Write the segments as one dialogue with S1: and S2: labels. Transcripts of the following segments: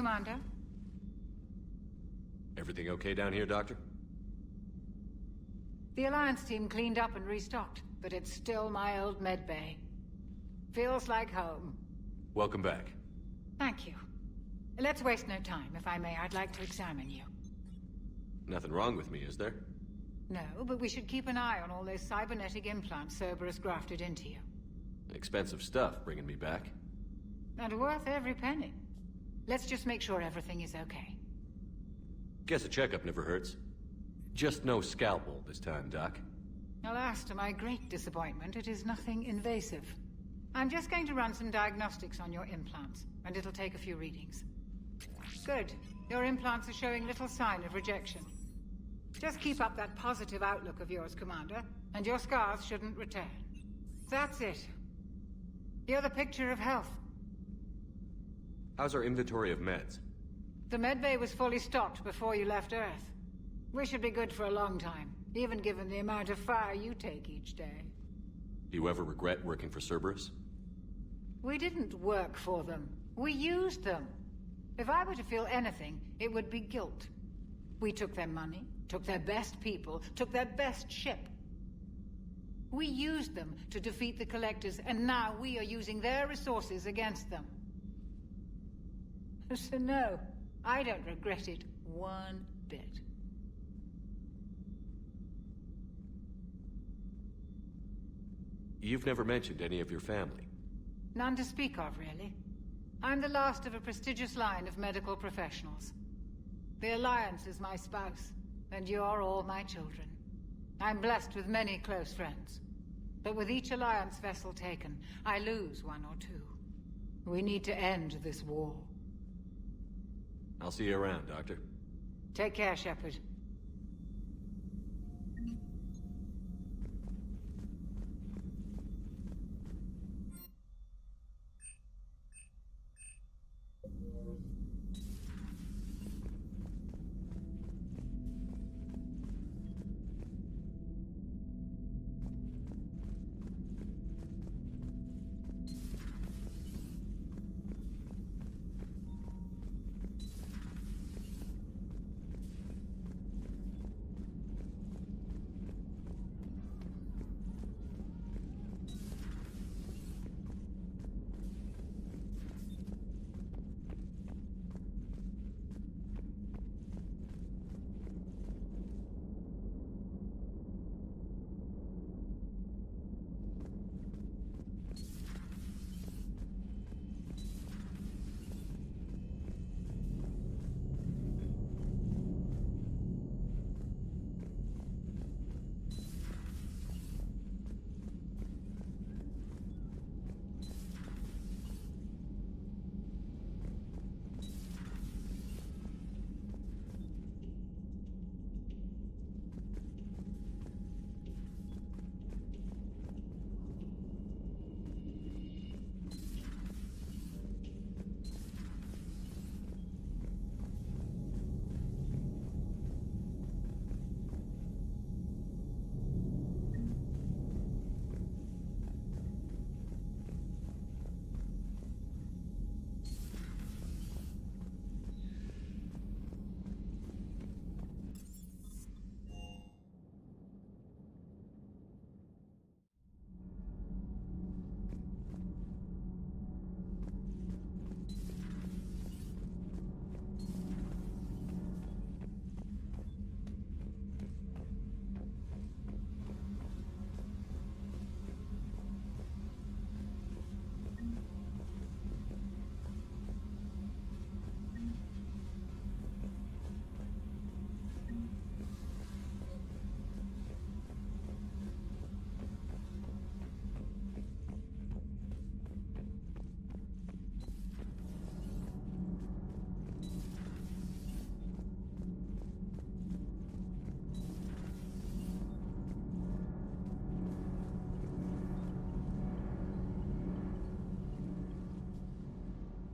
S1: Commander.
S2: Everything okay down here, Doctor?
S1: The Alliance team cleaned up and restocked, but it's still my old medbay. Feels like home.
S2: Welcome back.
S1: Thank you. Let's waste no time. If I may, I'd like to examine you.
S2: Nothing wrong with me, is there?
S1: No, but we should keep an eye on all those cybernetic implants Cerberus grafted into you.
S2: Expensive stuff bringing me back.
S1: And worth every penny. Let's just make sure everything is okay.
S2: Guess a checkup never hurts. Just no scalpel this time, Doc.
S1: Alas, to my great disappointment, it is nothing invasive. I'm just going to run some diagnostics on your implants, and it'll take a few readings. Good. Your implants are showing little sign of rejection. Just keep up that positive outlook of yours, Commander, and your scars shouldn't return. That's it. You're the picture of health.
S2: How's our inventory of meds?
S1: The medbay was fully stocked before you left Earth. We should be good for a long time, even given the amount of fire you take each day.
S2: Do you ever regret working for Cerberus?
S1: We didn't work for them. We used them. If I were to feel anything, it would be guilt. We took their money, took their best people, took their best ship. We used them to defeat the Collectors, and now we are using their resources against them. So no, I don't regret it one bit.
S2: You've never mentioned any of your family.
S1: None to speak of, really. I'm the last of a prestigious line of medical professionals. The Alliance is my spouse, and you're all my children. I'm blessed with many close friends. But with each Alliance vessel taken, I lose one or two. We need to end this war.
S2: I'll see you around, Doctor.
S1: Take care, Shepard.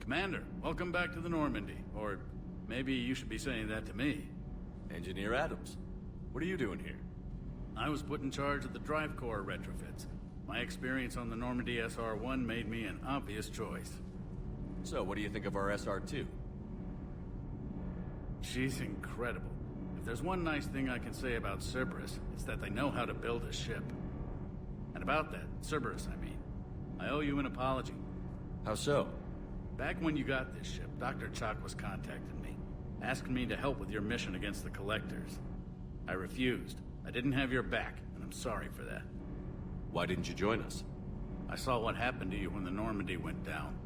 S3: Commander, welcome back to the Normandy. Or maybe you should be saying that to me.
S2: Engineer Adams, what are you doing here?
S3: I was put in charge of the drive core retrofits. My experience on the Normandy SR-1 made me an obvious choice.
S2: So, what do you think of our SR-2?
S3: She's incredible. If there's one nice thing I can say about Cerberus, it's that they know how to build a ship. And about that, Cerberus, I mean, I owe you an apology.
S2: How so?
S3: Back when you got this ship, Dr. Chakwas contacted me, asking me to help with your mission against the Collectors. I refused. I didn't have your back, and I'm sorry for that.
S2: Why didn't you join us?
S3: I saw what happened to you when the Normandy went down.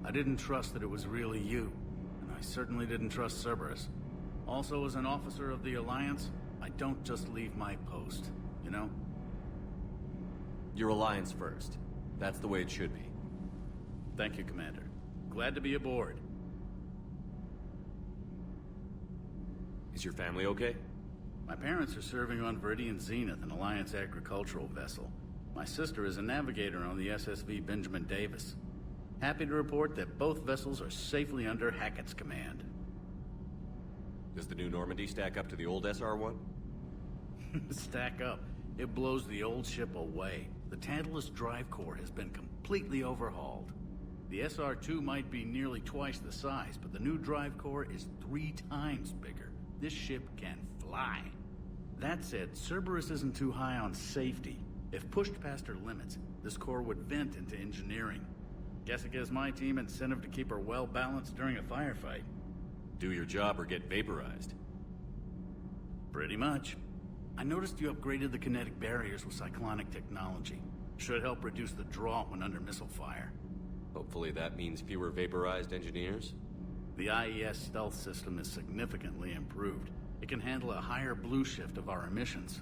S3: I didn't trust that it was really you, and I certainly didn't trust Cerberus. Also, as an officer of the Alliance, I don't just leave my post, you know?
S2: Your Alliance first. That's the way it should be.
S3: Thank you, Commander. Glad to be aboard.
S2: Is your family okay?
S3: My parents are serving on Viridian Zenith, an Alliance agricultural vessel. My sister is a navigator on the SSV Benjamin Davis. Happy to report that both vessels are safely under Hackett's command.
S2: Does the new Normandy stack up to the old SR-1?
S3: Stack up. It blows the old ship away. The Tantalus drive core has been completely overhauled. The SR-2 might be nearly twice the size, but the new drive core is 3 times bigger. This ship can fly. That said, Cerberus isn't too high on safety. If pushed past her limits, this core would vent into engineering. Guess it gives my team incentive to keep her well balanced during a firefight.
S2: Do your job or get vaporized.
S3: Pretty much. I noticed you upgraded the kinetic barriers with cyclonic technology. Should help reduce the draw when under missile fire.
S2: Hopefully that means fewer vaporized engineers?
S3: The IES stealth system is significantly improved. It can handle a higher blue shift of our emissions.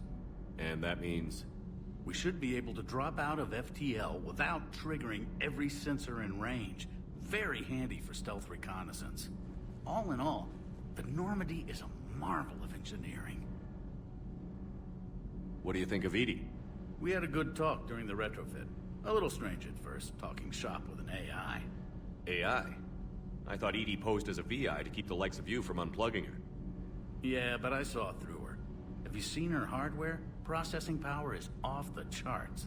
S2: And that means...
S3: We should be able to drop out of FTL without triggering every sensor in range. Very handy for stealth reconnaissance. All in all, the Normandy is a marvel of engineering.
S2: What do you think of Edie?
S3: We had a good talk during the retrofit. A little strange at first, talking shop with an AI.
S2: AI? I thought Edie posed as a VI to keep the likes of you from unplugging her.
S3: Yeah, but I saw through her. Have you seen her hardware? Processing power is off the charts.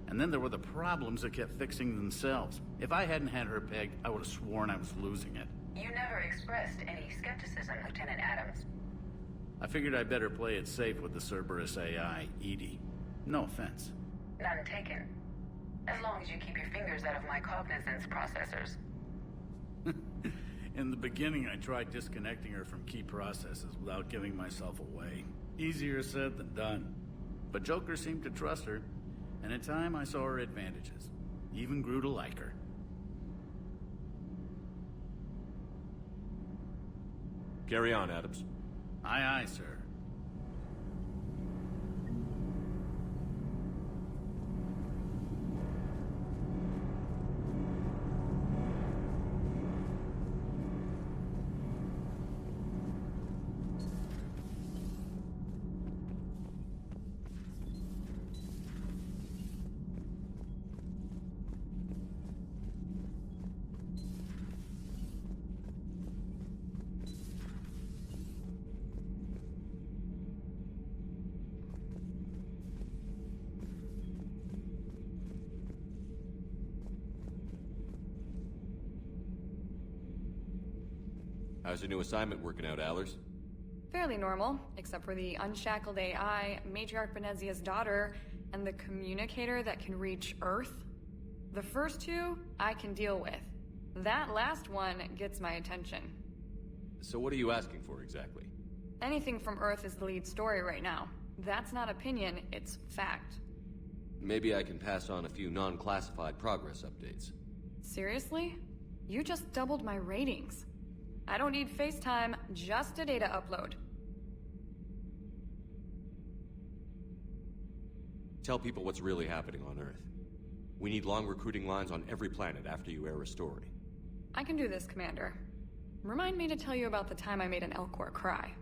S3: And then there were the problems that kept fixing themselves. If I hadn't had her pegged, I would have sworn I was losing it.
S4: You never expressed any skepticism, Lieutenant Adams.
S3: I figured I'd better play it safe with the Cerberus AI, Edie. No offense.
S4: None taken. As long as you keep your fingers out of my cognizance processors.
S3: In the beginning, I tried disconnecting her from key processes without giving myself away. Easier said than done. But Joker seemed to trust her, and in time I saw her advantages. Even grew to like her.
S2: Carry on, Adams.
S3: Aye, aye, sir.
S2: How's your new assignment working out, Allers?
S5: Fairly normal, except for the unshackled AI, Matriarch Venezia's daughter, and the communicator that can reach Earth. The first two, I can deal with. That last one gets my attention.
S2: So what are you asking for exactly?
S5: Anything from Earth is the lead story right now. That's not opinion, it's fact.
S2: Maybe I can pass on a few non-classified progress updates.
S5: Seriously? You just doubled my ratings. I don't need FaceTime, just a data upload.
S2: Tell people what's really happening on Earth. We need long recruiting lines on every planet after you air a story.
S5: I can do this, Commander. Remind me to tell you about the time I made an Elcor cry.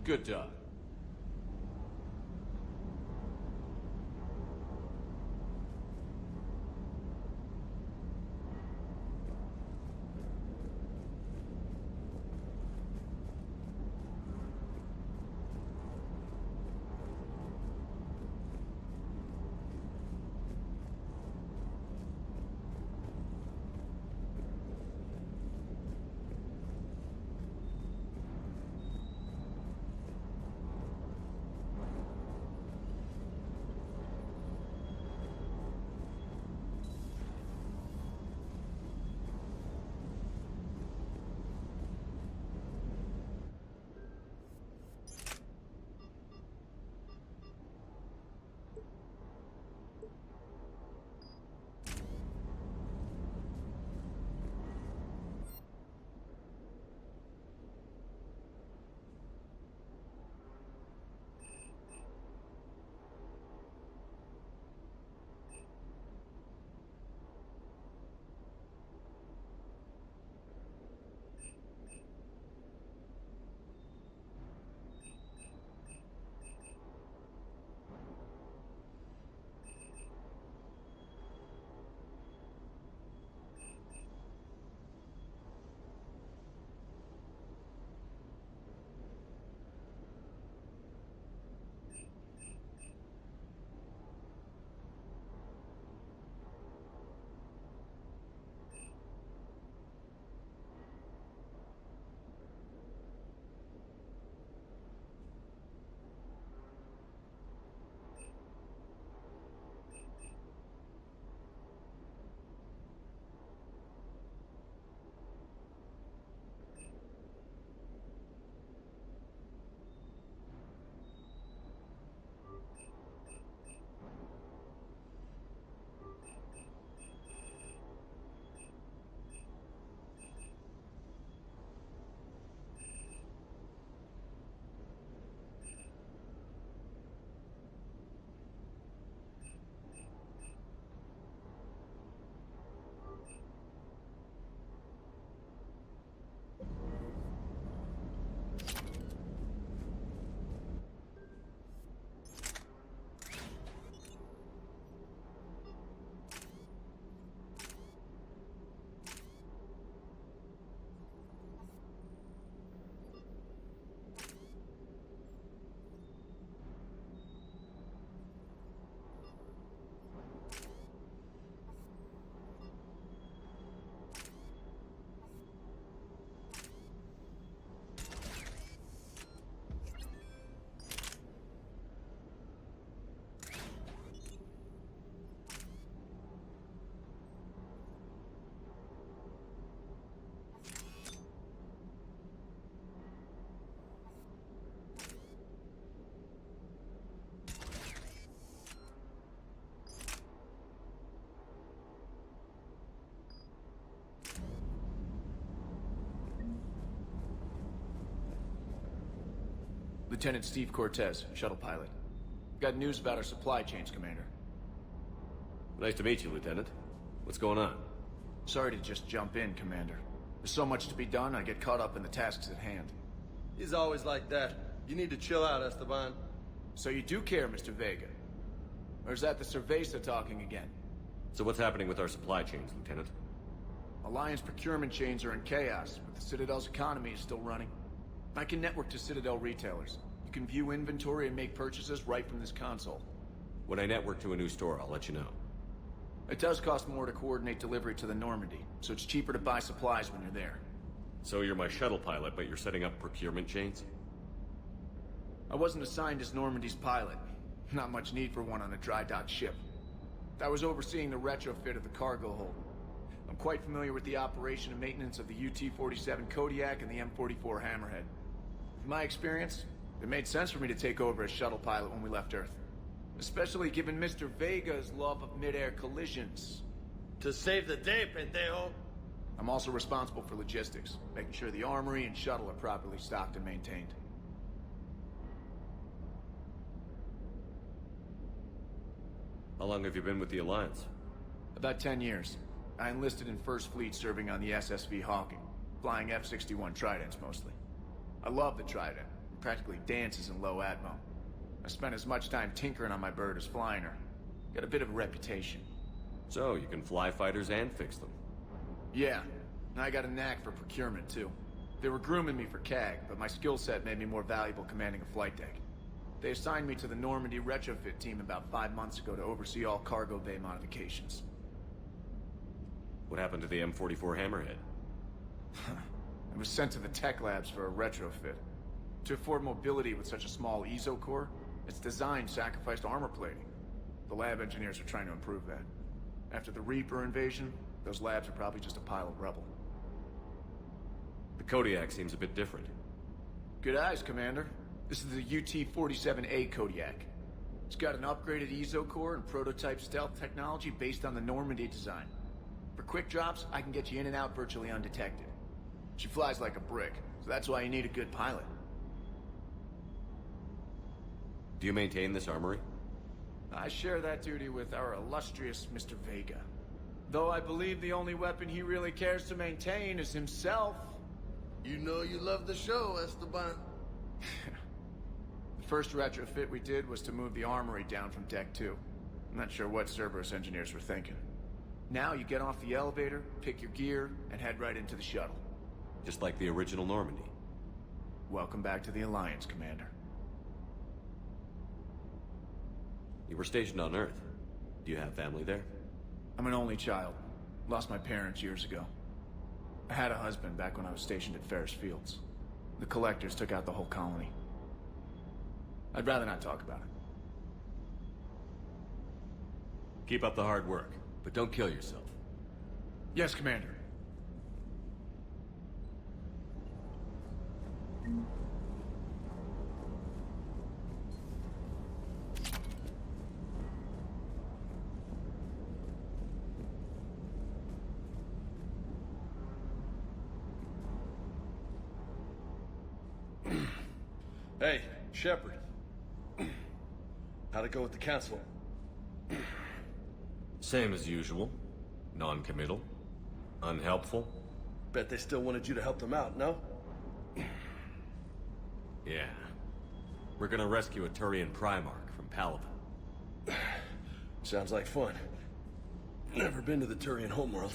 S6: Good dog.
S7: Lieutenant Steve Cortez, shuttle pilot. Got news about our supply chains, Commander.
S2: Nice to meet you, Lieutenant. What's going on?
S7: Sorry to just jump in, Commander. There's so much to be done, I get caught up in the tasks at hand.
S8: He's always like that. You need to chill out, Esteban.
S7: So you do care, Mr. Vega? Or is that the Cerveza talking again?
S2: So what's happening with our supply chains, Lieutenant?
S7: Alliance procurement chains are in chaos, but the Citadel's economy is still running. I can network to Citadel retailers. You can view inventory and make purchases right from this console.
S2: When I network to a new store, I'll let you know.
S7: It does cost more to coordinate delivery to the Normandy, so it's cheaper to buy supplies when you're there.
S2: So you're my shuttle pilot, but you're setting up procurement chains?
S7: I wasn't assigned as Normandy's pilot. Not much need for one on a dry dock ship. I was overseeing the retrofit of the cargo hold. I'm quite familiar with the operation and maintenance of the UT-47 Kodiak and the M44 Hammerhead. In my experience, it made sense for me to take over as shuttle pilot when we left Earth. Especially given Mr. Vega's love of mid-air collisions.
S8: To save the day, pendejo.
S7: I'm also responsible for logistics, making sure the armory and shuttle are properly stocked and maintained.
S2: How long have you been with the Alliance?
S7: About 10 years. I enlisted in First Fleet serving on the SSV Hawking, flying F-61 Tridents mostly. I love the Trident. Practically dances in low atmo. I spent as much time tinkering on my bird as flying her. Got a bit of a reputation.
S2: So, you can fly fighters and fix them.
S7: Yeah, and I got a knack for procurement, too. They were grooming me for CAG, but my skill set made me more valuable commanding a flight deck. They assigned me to the Normandy retrofit team about 5 months ago to oversee all cargo bay modifications.
S2: What happened to the M44 Hammerhead?
S7: I was sent to the tech labs for a retrofit. To afford mobility with such a small ESO core, its design sacrificed armor plating. The lab engineers are trying to improve that. After the Reaper invasion, those labs are probably just a pile of rubble.
S2: The Kodiak seems a bit different.
S7: Good eyes, Commander. This is the UT-47A Kodiak. It's got an upgraded ESO core and prototype stealth technology based on the Normandy design. For quick drops, I can get you in and out virtually undetected. She flies like a brick, so that's why you need a good pilot.
S2: Do you maintain this armory?
S7: I share that duty with our illustrious Mr. Vega. Though I believe the only weapon he really cares to maintain is himself.
S8: You know you love the show, Esteban.
S7: The first retrofit we did was to move the armory down from Deck 2. I'm not sure what Cerberus engineers were thinking. Now you get off the elevator, pick your gear, and head right into the shuttle.
S2: Just like the original Normandy.
S7: Welcome back to the Alliance, Commander.
S2: You were stationed on Earth. Do you have family there?
S7: I'm an only child. Lost my parents years ago. I had a husband back when I was stationed at Ferris Fields. The Collectors took out the whole colony. I'd rather not talk about it.
S2: Keep up the hard work, but don't kill yourself.
S7: Yes, Commander.
S8: Hey, Shepard. How'd it go with the council?
S2: Same as usual. Non-committal. Unhelpful.
S8: Bet they still wanted you to help them out, no?
S2: Yeah. We're gonna rescue a Turian Primarch from Palaven.
S8: Sounds like fun. Never been to the Turian homeworld.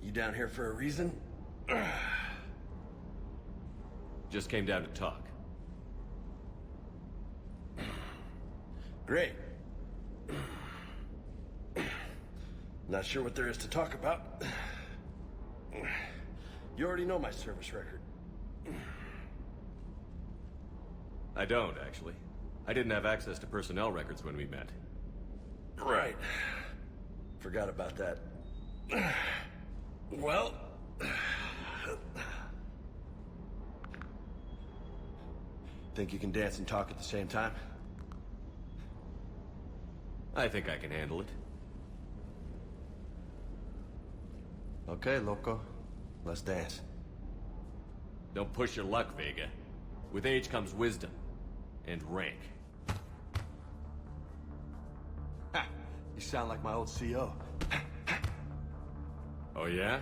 S8: You down here for a reason?
S2: Just came down to talk.
S8: Great. Not sure what there is to talk about. You already know my service record.
S2: I don't, actually. I didn't have access to personnel records when we met.
S8: Right. Forgot about that. Well... Think you can dance and talk at the same time?
S2: I think I can handle it.
S8: Okay, loco. Let's dance.
S2: Don't push your luck, Vega. With age comes wisdom. And rank.
S8: Ha! You sound like my old CO.
S2: Oh yeah?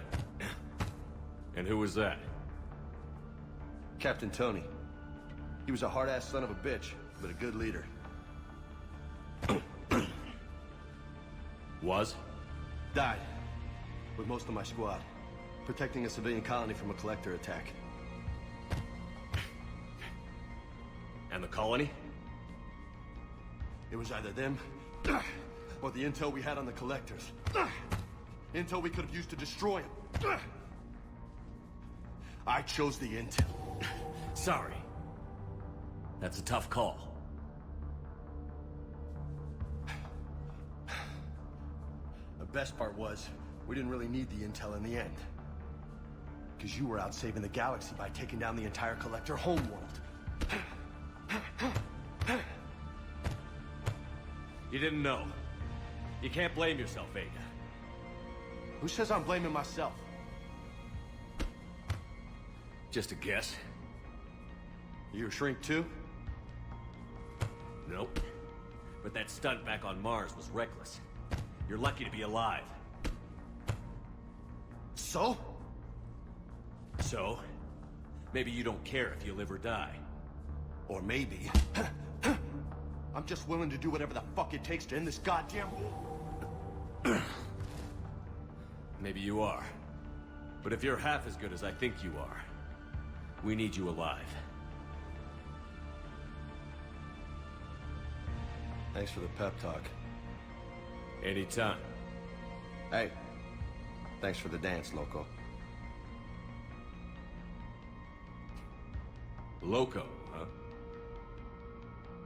S2: And who was that?
S8: Captain Tony. He was a hard-ass son of a bitch, but a good leader.
S2: Was?
S8: Died. With most of my squad. Protecting a civilian colony from a collector attack.
S2: And the colony?
S8: It was either them, or the intel we had on the collectors. Intel we could have used to destroy them. I chose the intel.
S2: Sorry. That's a tough call.
S8: The best part was, we didn't really need the intel in the end. Because you were out saving the galaxy by taking down the entire collector homeworld.
S2: You didn't know. You can't blame yourself, Vega.
S8: Who says I'm blaming myself?
S2: Just a guess.
S8: You a shrink too?
S2: Nope. But that stunt back on Mars was reckless. You're lucky to be alive.
S8: So?
S2: So, Maybe you don't care if you live or die.
S8: Or maybe... I'm just willing to do whatever the fuck it takes to end this goddamn...
S2: Maybe you are. But if you're half as good as I think you are, we need you alive.
S8: Thanks for the pep talk.
S2: Anytime.
S8: Hey, thanks for the dance, Loco.
S2: Loco, huh?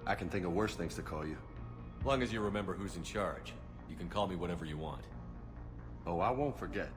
S8: I can think of worse things to call you.
S2: Long as you remember who's in charge, you can call me whatever you want.
S8: Oh, I won't forget.